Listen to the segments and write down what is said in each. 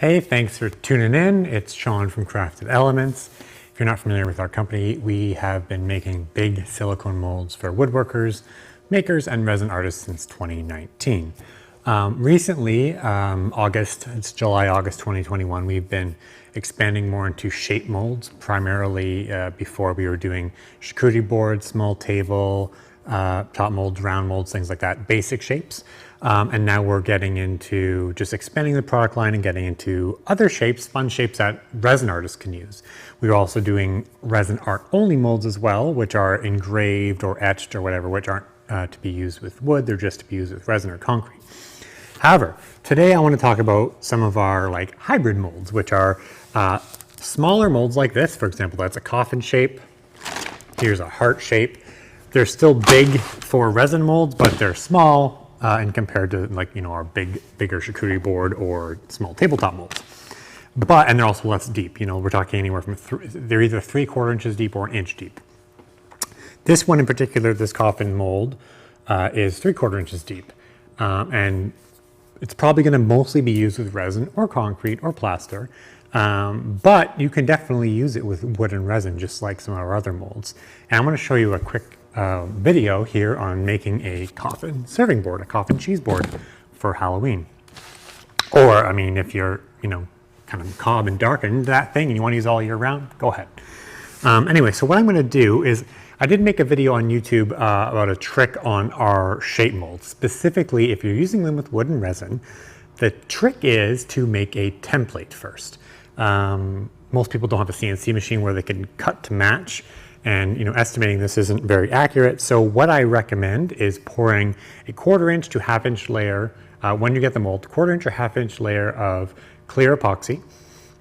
Hey, thanks for tuning in. It's Sean from Crafted Elements. If you're not familiar with our company, we have been making big silicone molds for woodworkers, makers, and resin artists since 2019. Recently, it's July, August 2021, we've been expanding more into shape molds. Primarily, before we were doing charcuterie boards, small table, top molds, round molds, things like that, basic shapes. And now we're getting into just expanding the product line and getting into other shapes, fun shapes that resin artists can use. We're also doing resin art only molds as well, which are engraved or etched or whatever, which aren't to be used with wood. They're just to be used with resin or concrete. However, today I want to talk about some of our hybrid molds, which are smaller molds like this. For example, that's a coffin shape. Here's a heart shape. They're still big for resin molds, but they're small and compared to our bigger charcuterie board or small tabletop molds. And they're also less deep. We're talking anywhere from they're either 3/4 inches deep or 1 inch deep. This one in particular, this coffin mold, is 3/4 inches deep. And it's probably going to mostly be used with resin or concrete or plaster. But you can definitely use it with wood and resin, just like some of our other molds. And I'm going to show you a quick video here on making a coffin serving board, a coffin cheese board for Halloween. Or, if you're, kind of macabre and dark and into that thing and you want to use all year round, go ahead. Anyway, so what I'm going to do is, I did make a video on YouTube about a trick on our shape molds. Specifically, if you're using them with wood and resin, the trick is to make a template first. Most people don't have a CNC machine where they can cut to match. And estimating this isn't very accurate. So what I recommend is pouring a 1/4 inch to 1/2 inch layer, when you get the mold, 1/4 inch or 1/2 inch layer of clear epoxy.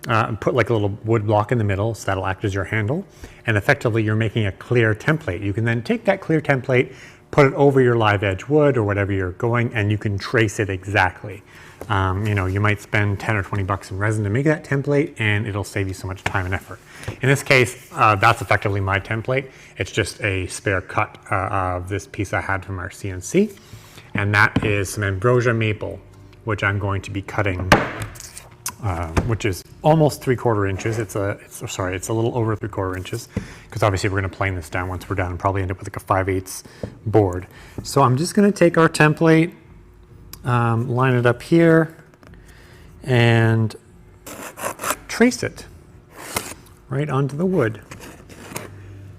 And put a little wood block in the middle, so that'll act as your handle. And effectively you're making a clear template. You can then take that clear template, put it over your live edge wood or whatever you're going, and you can trace it exactly. You might spend 10 or 20 bucks in resin to make that template, and it'll save you so much time and effort. In this case, that's effectively my template. It's just a spare cut of this piece I had from our CNC. And that is some ambrosia maple, which I'm going to be cutting, which is almost 3/4 inches. It's a little over 3/4 inches, because obviously we're going to plane this down once we're done and probably end up with a 5/8 board. So I'm just going to take our template, line it up here, and trace it right onto the wood.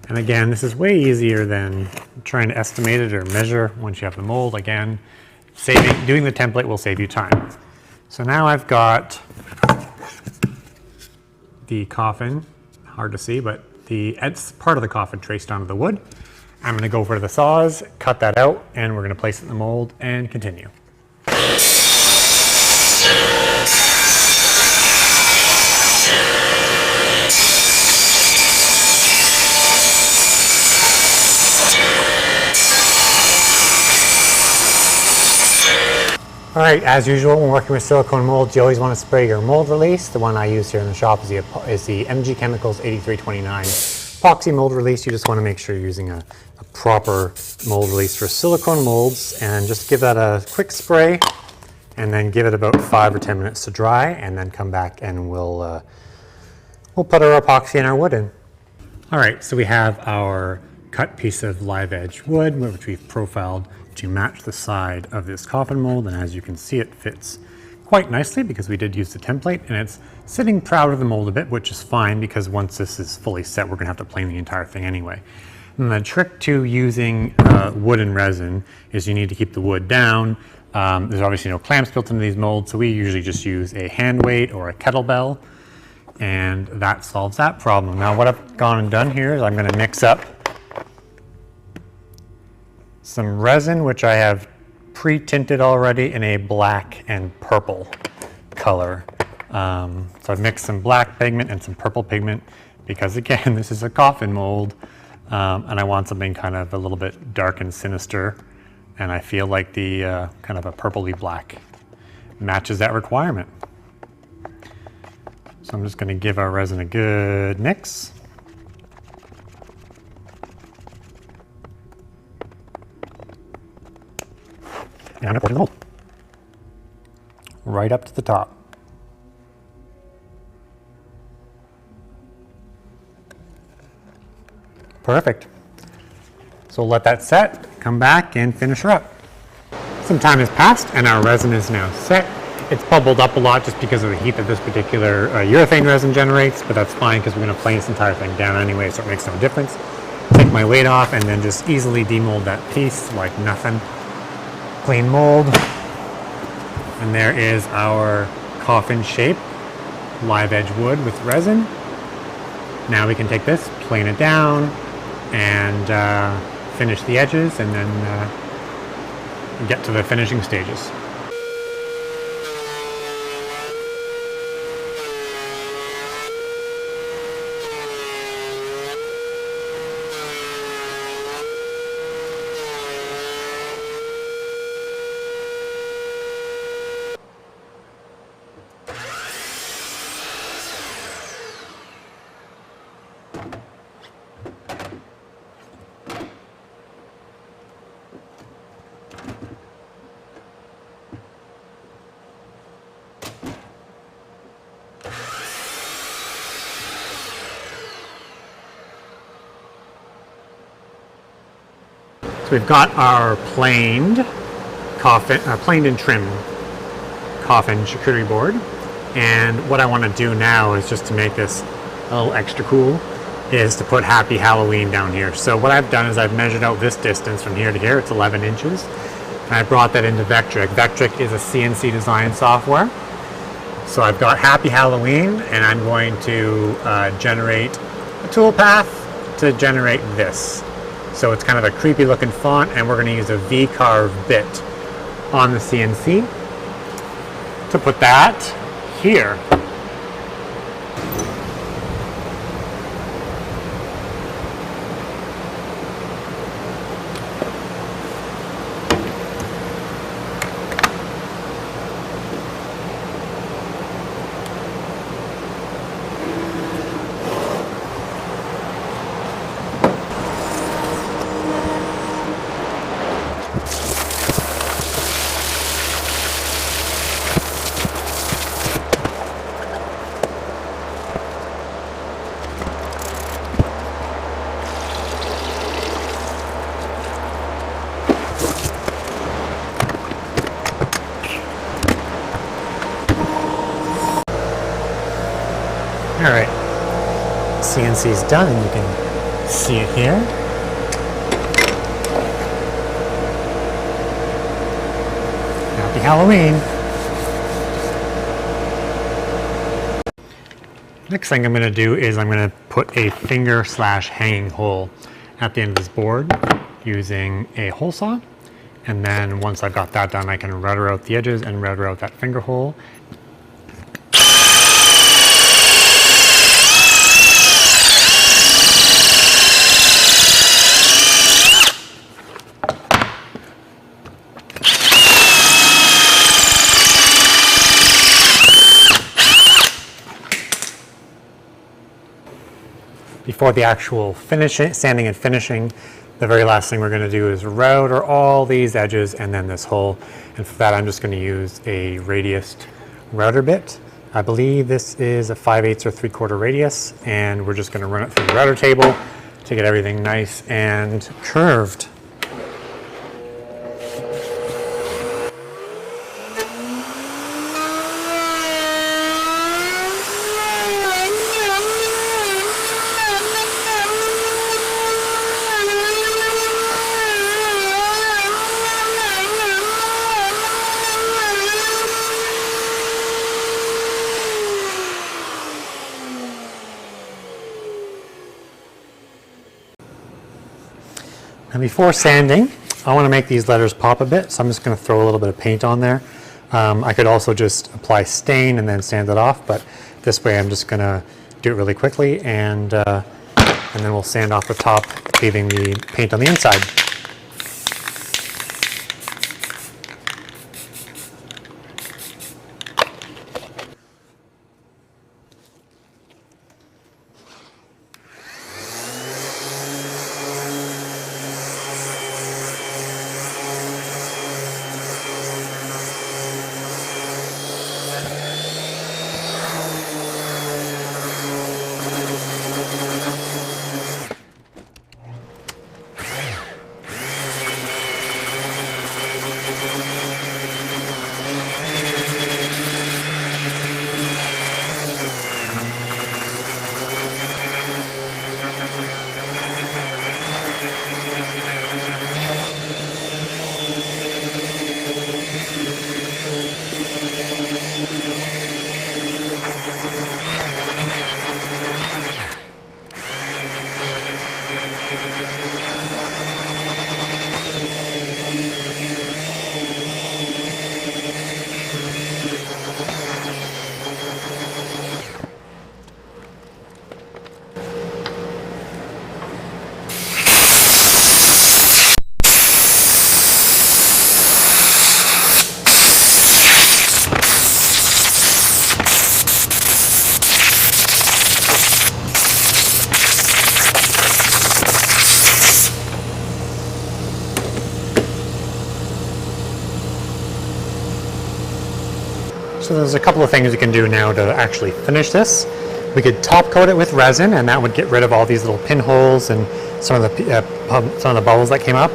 And again, this is way easier than trying to estimate it or measure once you have the mold. Again, doing the template will save you time. So now I've got the coffin, hard to see, but it's part of the coffin traced onto the wood. I'm going to go over to the saws, cut that out, and we're going to place it in the mold and continue. All right, as usual, when working with silicone molds, you always want to spray your mold release. The one I use here in the shop is the MG Chemicals 8329 epoxy mold release. You just want to make sure you're using a proper mold release for silicone molds, and just give that a quick spray, and then give it about 5 or 10 minutes to dry, and then come back and we'll put our epoxy and our wood in. All right, so we have our cut piece of live edge wood, which we've profiled to match the side of this coffin mold, and as you can see, it fits quite nicely because we did use the template, and it's sitting proud of the mold a bit, which is fine because once this is fully set, we're gonna have to plane the entire thing anyway. And the trick to using wood and resin is you need to keep the wood down. There's obviously no clamps built into these molds, so we usually just use a hand weight or a kettlebell, and that solves that problem. Now what I've gone and done here is I'm gonna mix up some resin, which I have pre-tinted already in a black and purple color. So I've mixed some black pigment and some purple pigment because, again, this is a coffin mold, and I want something kind of a little bit dark and sinister, and I feel like the kind of a purpley black matches that requirement. So I'm just going to give our resin a good mix. And I pour it in the mold. Right up to the top. Perfect. So we'll let that set, come back and finish her up. Some time has passed and our resin is now set. It's bubbled up a lot just because of the heat that this particular urethane resin generates, but that's fine because we're going to plane this entire thing down anyway, so it makes no difference. Take my weight off and then just easily demold that piece like nothing. Clean mold. And there is our coffin shape, live edge wood with resin. Now we can take this, plane it down, and finish the edges, and then get to the finishing stages. So we've got our planed coffin, planed and trimmed coffin charcuterie board, and what I want to do now is just to make this a little extra cool is to put Happy Halloween down here. So what I've done is I've measured out this distance from here to here. It's 11 inches, and I brought that into Vectric. Vectric is a CNC design software. So I've got Happy Halloween, and I'm going to generate a toolpath to generate this. So it's kind of a creepy looking font, and we're going to use a V-carve bit on the CNC to put that here. Alright, CNC's done, and you can see it here. Happy Halloween! Next thing I'm going to do is I'm going to put a finger / hanging hole at the end of this board using a hole saw. And then once I've got that done, I can router out the edges and router out that finger hole. Before the actual sanding and finishing, the very last thing we're going to do is router all these edges and then this hole. And for that, I'm just going to use a radius router bit. I believe this is a 5/8 or 3/4 radius, and we're just going to run it through the router table to get everything nice and curved. And before sanding, I want to make these letters pop a bit, so I'm just going to throw a little bit of paint on there. I could also just apply stain and then sand it off, but this way I'm just going to do it really quickly, and then we'll sand off the top, leaving the paint on the inside. So there's a couple of things you can do now to actually finish this. We could top coat it with resin, and that would get rid of all these little pinholes and some of the bubbles that came up.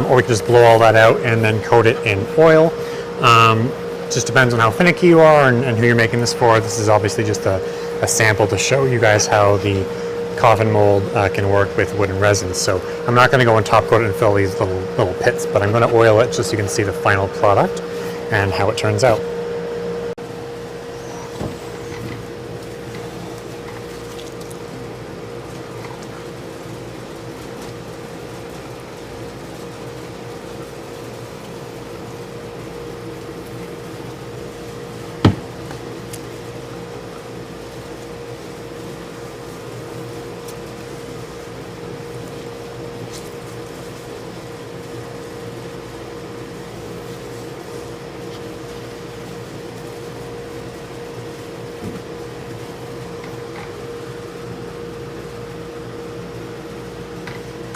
Or we could just blow all that out and then coat it in oil. Just depends on how finicky you are and who you're making this for. This is obviously just a sample to show you guys how the coffin mold can work with wood and resin. So I'm not going to go and top coat it and fill these little pits, but I'm going to oil it just so you can see the final product and how it turns out.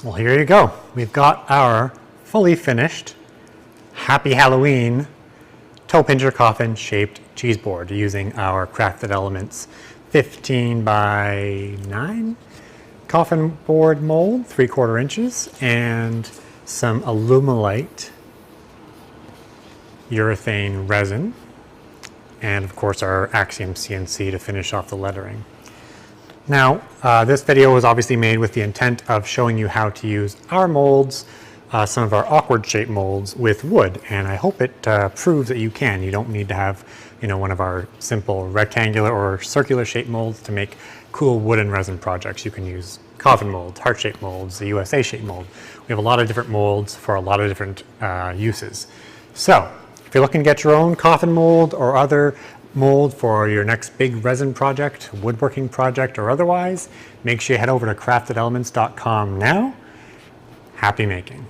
Well, here you go. We've got our fully finished Happy Halloween toe pincher coffin shaped cheese board using our Crafted Elements 15 by 9 coffin board mold, 3/4 inches, and some Alumilite urethane resin, and of course our Axiom CNC to finish off the lettering. Now, this video was obviously made with the intent of showing you how to use our molds, some of our awkward shape molds with wood, and I hope it proves that you can. You don't need to have, one of our simple rectangular or circular shape molds to make cool wood and resin projects. You can use coffin molds, heart shape molds, the USA shape mold. We have a lot of different molds for a lot of different uses. So, if you're looking to get your own coffin mold or other mold for your next big resin project, woodworking project, or otherwise, make sure you head over to craftedelements.com now. Happy making.